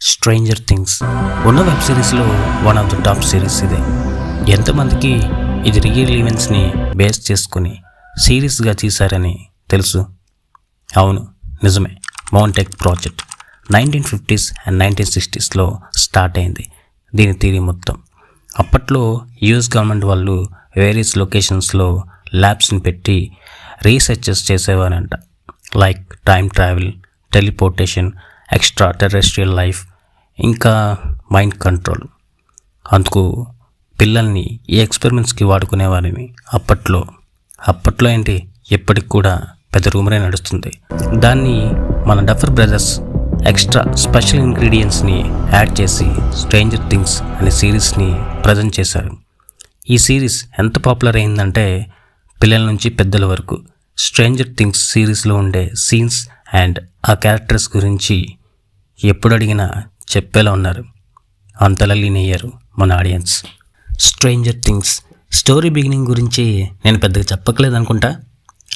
Stranger things ఉన్న web సిరీస్లో one of the top series ఇదే. ఎంతమందికి ఇది రియల్ ఈవెంట్స్ని బేస్ చేసుకుని సిరీస్గా తీశారని తెలుసు? అవును, నిజమే. మౌంటెక్ ప్రాజెక్ట్ 1950s అండ్ 1960sలో స్టార్ట్ అయింది దీని థియరీ మొత్తం. అప్పట్లో యూఎస్ గవర్నమెంట్ వాళ్ళు వేరియస్ లొకేషన్స్లో ల్యాబ్స్ని పెట్టి రీసెర్చెస్ చేసేవారంట. Like time travel, teleportation, extra terrestrial life, ఇంకా మైండ్ కంట్రోల్. అందుకు పిల్లల్ని ఈ ఎక్స్పెరిమెంట్స్కి వాడుకునేవారిని అప్పట్లో ఏంటి, ఎప్పటికి కూడా పెద్ద రూమరే నడుస్తుంది. దాన్ని మన డఫర్ బ్రదర్స్ ఎక్స్ట్రా స్పెషల్ ఇంగ్రీడియంట్స్ని యాడ్ చేసి స్ట్రేంజర్ థింగ్స్ అనే సిరీస్ని ప్రజెంట్ చేశారు. ఈ సిరీస్ ఎంత పాపులర్ అయిందంటే పిల్లల నుంచి పెద్దల వరకు స్ట్రేంజర్ థింగ్స్ సిరీస్లో ఉండే సీన్స్ అండ్ ఆ క్యారెక్టర్స్ గురించి ఎప్పుడు అడిగినా చెప్పేలా ఉన్నారు. అంతలా లీన్ అయ్యారు మన audience. Stranger things story beginning గురించి నేను పెద్దగా చెప్పట్లేదు అనుకుంటా.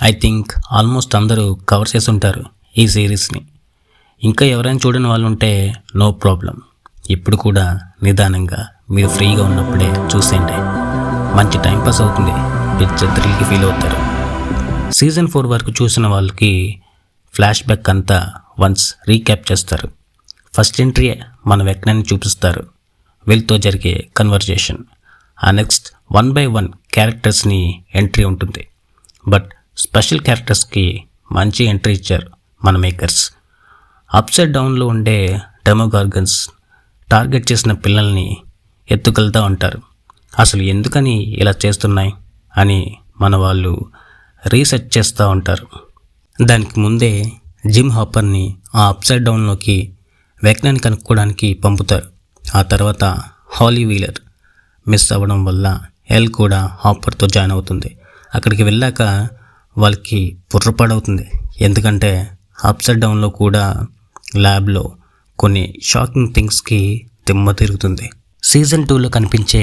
ఐ థింక్ ఆల్మోస్ట్ అందరూ కవర్ చేసి ఉంటారు ఈ సిరీస్ని. ఇంకా ఎవరైనా చూడని వాళ్ళు ఉంటే నో ప్రాబ్లం, ఇప్పుడు కూడా నిదానంగా మీరు ఫ్రీగా ఉన్నప్పుడే చూసేయండి. మంచి టైంపాస్ అవుతుంది, పిక్చర్ థ్రిల్కి ఫీల్ అవుతారు. సీజన్ 4 వరకు చూసిన వాళ్ళకి ఫ్లాష్ బ్యాక్ అంతా వన్స్ రీక్యాప్ చేస్తారు. ఫస్ట్ ఎంట్రీ మన వెక్నాన్ని చూపిస్తారు, వీళ్ళతో జరిగే కన్వర్జేషన్. ఆ నెక్స్ట్ 1 by 1 క్యారెక్టర్స్ని ఎంట్రీ ఉంటుంది. బట్ స్పెషల్ క్యారెక్టర్స్కి మంచి ఎంట్రీ ఇచ్చారు మన మేకర్స్. అప్సైడ్ డౌన్లో ఉండే డెమోగార్గన్స్ టార్గెట్ చేసిన పిల్లల్ని ఎత్తుకెళ్తూ ఉంటారు. అసలు ఎందుకని ఇలా చేస్తున్నాయి అని మన వాళ్ళు రీసెర్చ్ చేస్తూ ఉంటారు. దానికి ముందే జిమ్ హాపర్ని ఆ అప్సైడ్ డౌన్లోకి వెక్నాన్ని కనుక్కోవడానికి పంపుతారు. ఆ తర్వాత హాలీ వీలర్ మిస్ అవ్వడం వల్ల ఎల్ కూడా హాపర్తో జాయిన్ అవుతుంది. అక్కడికి వెళ్ళాక వాళ్ళకి బుర్రపాడవుతుంది, ఎందుకంటే అప్సైడ్ డౌన్లో కూడా ల్యాబ్లో కొన్ని షాకింగ్ థింగ్స్కి దిమ్మ తిరుగుతుంది. సీజన్ 2లో కనిపించే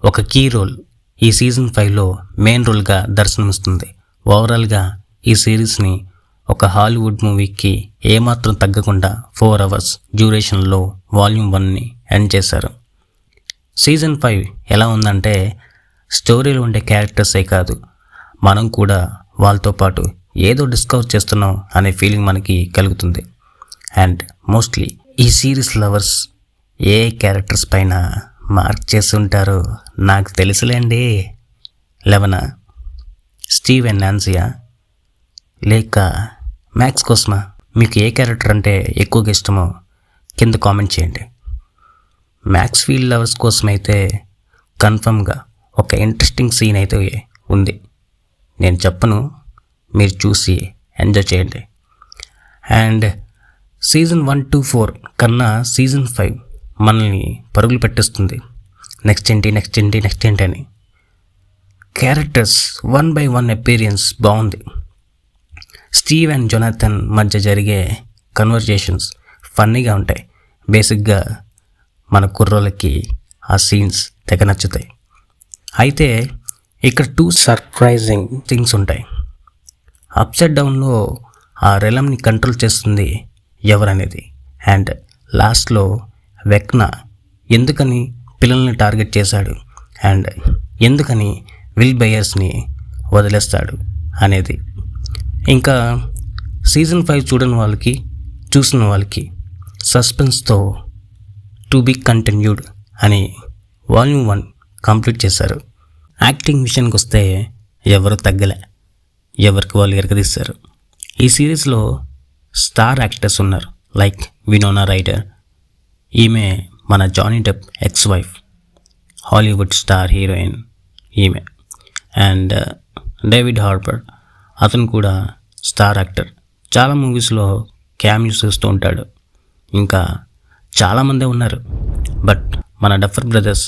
ఒక కీ రోల్ ఈ సీజన్ 5లో మెయిన్ రోల్గా దర్శనమిస్తుంది. ఓవరాల్గా ఈ సిరీస్ని ఒక హాలీవుడ్ మూవీకి ఏమాత్రం తగ్గకుండా 4 hours డ్యూరేషన్లో వాల్యూమ్ 1ని ఎండ్ చేశారు. సీజన్ 5 ఎలా ఉందంటే స్టోరీలో ఉండే క్యారెక్టర్సే కాదు, మనం కూడా వాళ్ళతో పాటు ఏదో డిస్కవర్ చేస్తున్నాం అనే ఫీలింగ్ మనకి కలుగుతుంది. అండ్ మోస్ట్లీ ఈ సిరీస్ లవర్స్ ఏ క్యారెక్టర్స్ పైన మార్క్ చేసి ఉంటారో నాకు తెలుసులేండి. 11 స్టీవ్ అండ్ నాన్సీయా, లేక మ్యాక్స్ కోసమా? మీకు ఏ క్యారెక్టర్ అంటే ఎక్కువగా ఇష్టమో కింద కామెంట్ చేయండి. మ్యాక్స్ ఫీల్డ్ లవర్స్ కోసం అయితే కన్ఫర్మ్గా ఒక ఇంట్రెస్టింగ్ సీన్ అయితే ఉంది. నేను చెప్పను, మీరు చూసి ఎంజాయ్ చేయండి. అండ్ సీజన్ 1 to 4 కన్నా సీజన్ 5 మనల్ని పరుగులు పెట్టేస్తుంది. నెక్స్ట్ ఏంటి అని. క్యారెక్టర్స్ 1 by 1 అపీరియన్స్ బాగుంది. స్టీవ్ అండ్ జొనాథన్ మధ్య జరిగే కన్వర్జేషన్స్ ఫన్నీగా ఉంటాయి. బేసిక్గా మన కుర్రోళ్ళకి ఆ సీన్స్ తెగ నచ్చుతాయి. అయితే ఇక్కడ 2 సర్ప్రైజింగ్ థింగ్స్ ఉంటాయి. అప్సైడ్ డౌన్లో ఆ రెలంని కంట్రోల్ చేస్తుంది ఎవరనేది, అండ్ లాస్ట్లో వెక్నా ఎందుకని పిల్లల్ని టార్గెట్ చేశాడు అండ్ ఎందుకని విల్ బయర్స్ని వదిలేస్తాడు అనేది. ఇంకా సీజన్ 5 చూడని వాళ్ళకి, చూసిన వాళ్ళకి సస్పెన్స్తో టు బి కంటిన్యూడ్ అని వాల్యూమ్ 1 కంప్లీట్ చేశారు. యాక్టింగ్ విషయానికి వస్తే ఎవరు తగ్గలే, ఎవరికి వాళ్ళు ఎరగదీశారు. ఈ సిరీస్లో స్టార్ యాక్టర్స్ ఉన్నారు. లైక్ వినోనా రైడర్, ఈమె మన Johnny Depp ex wife, Hollywood star heroine ఈమె. అండ్ డేవిడ్ హార్బర్, అతను కూడా స్టార్ యాక్టర్, చాలా మూవీస్లో క్యామియోస్ చేస్తూ ఉంటాడు. ఇంకా చాలామందే ఉన్నారు. బట్ మన డఫర్ బ్రదర్స్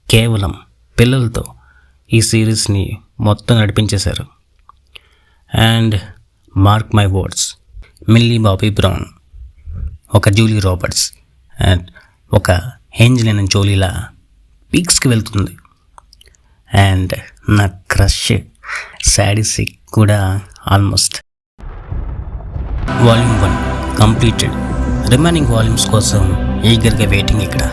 కేవలం పిల్లలతో ఈ సిరీస్ని మొత్తం నడిపించేశారు. And mark my words, Millie Bobby Brown, ఒక జూలీ రాబర్ట్స్ అండ్ ఒక ఏంజెలినా జోలీలా పీక్స్కి వెళ్తుంది. అండ్ నా క్రష్ సాడిసిక్ కూడా almost. Volume 1 completed. Remaining volumes కోసం ఈగర్గా వెయిటింగ్ ఇక్కడ.